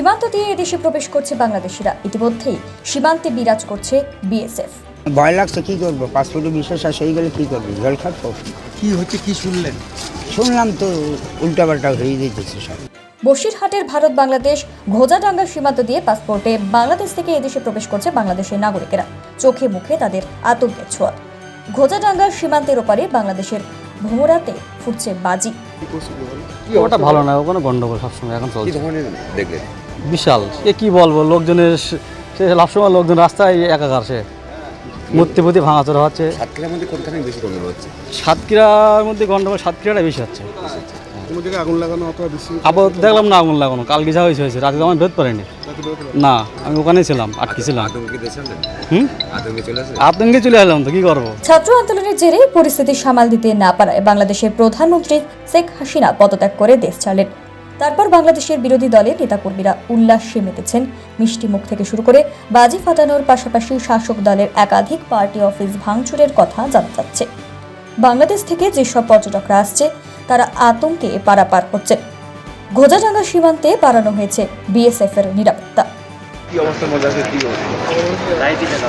সীমান্ত দিয়ে এদেশে প্রবেশ করছে বাংলাদেশিরা। ইতিমধ্যেই সীমান্তে বিরাজ করছে বিএসএফ। ভয় লাগছে, কি করবো? পাসপোর্টে বিশ্বাস আসে হয়ে গেলে কি করবো? জল খাবো। কি হচ্ছে, কি শুনলেন? শুনলাম তো উল্টাপাল্টা হয়ে যেতেছে সব। বসিরহাটের ভারত বাংলাদেশ ঘোজাডাঙ্গা সীমান্ত দিয়ে পাসপোর্টে বাংলাদেশ থেকে এদেশে প্রবেশ করছে বাংলাদেশের নাগরিকেরা। চোখে মুখে তাদের আতঙ্কের ছোঁয়া। ঘোজাডাঙ্গার সীমান্তের ওপারে বাংলাদেশের ভোমরাতে ফুটছে বাজি। ওটা ভালো না, ওখানে গন্ডগোল সবসময় এখন চলছে। দেখলেন বিশাল, এ কি বলবো, লোকজনের সে সবসময় লোকজন রাস্তায় একাকার, সে মূর্তি প্রতি ভাঙাচোরা হচ্ছে। সাতক্ষীরার মধ্যে কোনখানে বেশি গন্ডগোল হচ্ছে? সাতক্ষীরার মধ্যে গন্ডগোল সাতক্ষীরাটা বেশি হচ্ছে। কোনো জায়গায় আগুন লাগানো অথবা বেশি আবার দেখলাম না আগুন লাগানো, কালকে যা হয়েছে রাতে তো আমার বেদ পারেনি। না, আমি ওখানেই ছিলাম, আটকে ছিলাম। আতঙ্কে চলে এলাম তো কি করবো। ছাত্র আন্দোলনের জেরে পরিস্থিতি সামাল দিতে না পারায় বাংলাদেশের প্রধানমন্ত্রী শেখ হাসিনা পদত্যাগ করে দেশ ছাড়লেন। তারপর বাংলাদেশের বিরোধী দলের নেতাকর্মীরা উল্লাসে মেতেছেন। মিষ্টি মুখ থেকে শুরু করে বাজি ফাটানোর পাশাপাশি শাসক দলের একাধিক পার্টি অফিস ভাঙচুরের কথা জানা যাচ্ছে। বাংলাদেশ থেকে যেসব পর্যটকরা আসছে তারা আতঙ্কে পারাপার হচ্ছে। ঘোজাডাঙ্গা সীমান্তে বাড়ানো হয়েছে বিএসএফ এর নিরাপত্তা।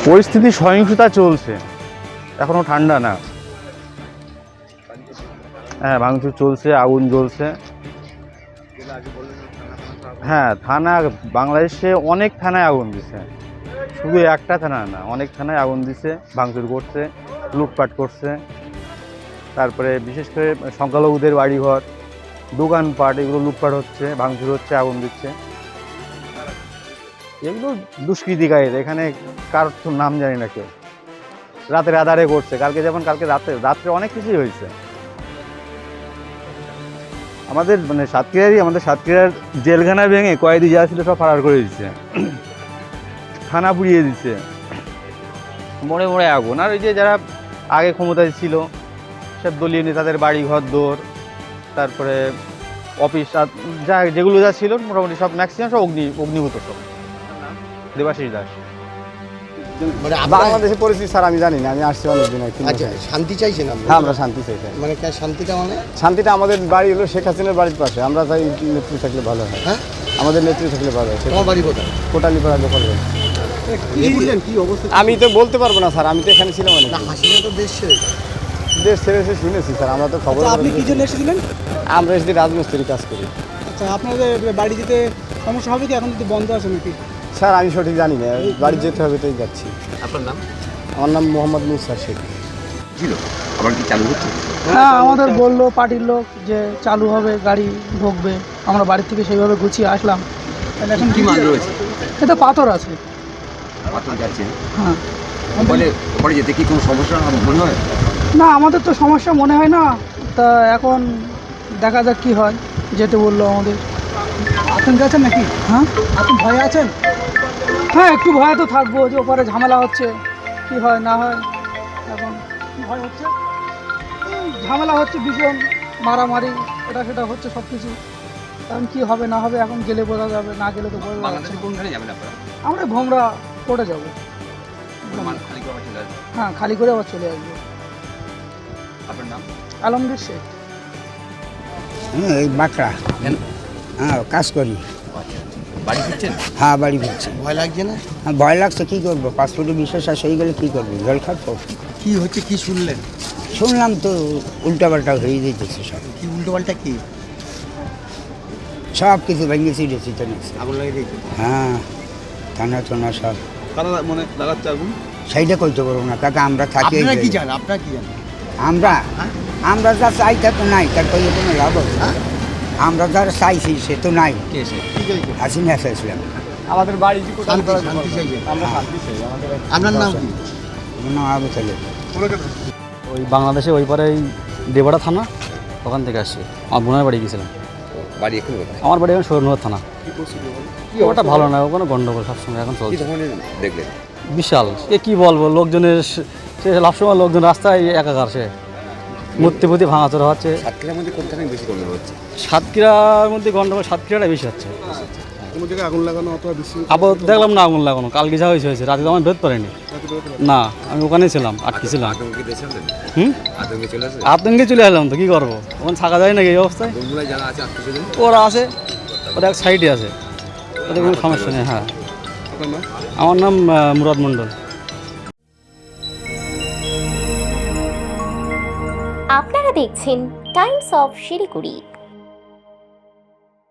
পরিস্থিতি সহিংসতা চলছে, এখনো ঠান্ডা না। হ্যাঁ, ভাঙচুর চলছে, আগুন জ্বলছে। হ্যাঁ, থানা বাংলাদেশে অনেক থানায় আগুন দিছে, শুধু একটা থানা না, অনেক থানায় আগুন দিছে, ভাঙচুর করছে, লুটপাট করছে। তারপরে বিশেষ করে সংখ্যালঘুদের বাড়িঘর, দোকানপাট, এগুলো লুটপাট হচ্ছে, ভাঙচুর হচ্ছে, আগুন দিচ্ছে। এগুলো দুষ্কৃতিকারীরা, এখানে কারোর তো নাম জানি না কেউ, রাতের আধারে করছে। কালকে যেমন রাত্রে অনেক কিছুই হয়েছে। আমাদের সাতক্ষীরার জেলখানা ভেঙে কয়েদি যা ছিল সব ফারার করে দিচ্ছে, থানা পুড়িয়ে দিচ্ছে, মোড়ে মোড়ে আগুন। আর ওই যে যারা আগে ক্ষমতায় ছিল সব দলীয় নেতাদের বাড়ি ঘর দৌড়, তারপরে অফিস যা যেগুলো যা ছিল মোটামুটি সব ম্যাক্সিমাম সব অগ্নিভূত। সব দেবাশিস দাস। মানে বাংলাদেশের পরিস্থিতি স্যার আমি জানি না, আমি আসছি অনেকদিন। আচ্ছা, শান্তি চাইছেন আপনি? হ্যাঁ, আমরা শান্তি চাই। মানে শান্তিটা মানে শান্তিটা আমাদের বাড়ি হলো শেখ হাসিনার বাড়ির পাশে, আমরা চাই নেত্রী থাকলে ভালো হয়। হ্যাঁ, আমাদের নেত্রী থাকলে ভালো হয়। তোমার বাড়ি কোথায়? কোটালীপাড়া দখল। কি অবস্থা? আমি তো বলতে পারবো না স্যার, আমি তো এখানে ছিলাম অনেক। না, হাসিনা তো দেশ ছেড়ে। দেশ ছেড়ে এসে শুনেছি স্যার, আমরা তো খবর। আপনি কি জন্য এসেছিলেন? আমরা এসে রাজমিস্ত্রি কাজ করি। আচ্ছা, আপনাদের বাড়ি যেতে সমস্যা হবে কি? এখন যদি বন্ধ আছে নাকি? স্যার আমি সঠিক জানি না, বাড়ি যেতে হবে তাই যাচ্ছি। আপনার নাম? আমার নাম মোহাম্মদ মুসা শেখ। ছিল আবার কি চালু হচ্ছে? হ্যাঁ, আমাদের বললো পার্টির লোক যে চালু হবে, গাড়ি ঢুকবে। আমরা বাড়ি থেকে সেইভাবে গুছিয়ে আসলাম। এখন কি মাল রয়েছে? এটা পাথর আছে। পাথর যাচ্ছে। হ্যাঁ, ওপরে যেতে কি কোনো সমস্যা মনে হয়? না, আমাদের তো সমস্যা মনে হয় না। তা এখন দেখা যাক কি হয়। যেতে বললো আমাদের। আতঙ্কে আছেন নাকি? হ্যাঁ, আপনি ভয়ে আছেন? হ্যাঁ, একটু ভয়ে তো থাকবো, যে ওপরে ঝামেলা হচ্ছে, কি হয় না হয়। এখন ভয় হচ্ছে, ঝামেলা হচ্ছে, ভীষণ মারামারি এটা সেটা হচ্ছে সব কিছু। এখন কী হবে না হবে, এখন গেলে বোঝা যাবে, না গেলে তো বোঝা যাচ্ছে না। কোনখানে যাবেন আপনারা? আমরা ভোমরা কোর্টে যাবো। খালি করে চলে আসবেন। হ্যাঁ, খালি করে আবার চলে আসবো। আপনার নাম? আলমগীর শেখ। এই বাঁকড়া। হ্যাঁ, কাজ করি। বাড়ি ফিরছেন? হ্যাঁ, বাড়ি ফিরছি। ভয় লাগছে না? ভয় লাগছে, কি করবো? পাসপোর্টে বিশ্বাস আসে হয়ে গেলে কি করবো? জল খাবো। কি হচ্ছে, কি শুনলেন? শুনলাম তো উল্টাপাল্টা হয়ে যেতেছে সব। কি উল্টোপাল্টা? কি সব কিছু ভেঙে ছিঁড়েছি তো নিচ্ছে। আগুন লাগিয়ে দিয়েছে? হ্যাঁ, থানা টানা সব। কারা মনে লাগাচ্ছে আগুন? সেইটা কইতে পারবো না কাকা, আমরা থাকি। আপনারা কি জানেন? আপনারা কি জানেন? আমরা যা চাই তা তো নাই, তার কইলে কোনো লাভ হবে? আমরা যারা চাইছি সে তো নাই। কে সে? হাসিনা চাইছিলাম। আমাদের বাড়ি শান্তি চাইছেন? আমরা শান্তি চাই। আপনার নাম কি? আবু তালেব। ওই বাংলাদেশে ওই পারে দেবাড়া থানা, ওখান থেকে আসছি। আমার বোনের বাড়ি গেছিলাম। বাড়ি এখন কোথায়? আমার বাড়ি এখন সৈরনগর থানা। ওটা ভালো না, ওখানে গন্ডগোল সবসময় এখন কি চলছে। ধরনের দেখলেন? বিশাল, এ কি বলবো, লোকজনের সে সবসময় লোকজন রাস্তায় একাকার, সে মূর্তি প্রতি ভাঙাচোরা হচ্ছে। সাতক্ষীরার মধ্যে কোনখানে বেশি গন্ডগোল হচ্ছে? সাতক্ষীরার মধ্যে গন্ডগোল সাতক্ষীরাটা বেশি হচ্ছে। কোনো জায়গায় আগুন লাগানো অথবা বেশি আবার দেখলাম না আগুন লাগানো, কালকে যা হয়েছে রাতে তো আমার বেদ পারেনি। না, আমি ওখানেই ছিলাম, আটকে ছিলাম। আতঙ্কে দেশে আতঙ্কে চলে আসে। আতঙ্কে চলে এলাম তো কি করবো, ওখানে থাকা যায় নাকি এই অবস্থায়? বন্ধুরা যারা আছে আত্মীয় ওরা আছে, ওরা এক সাইডে আছে। তাতে কোনো সমস্যা নেই। হ্যাঁ, আপনার নাম? আমার নাম মুরাদ মণ্ডল। আপনারা দেখছেন টাইমস অফ শিলিগুড়ি।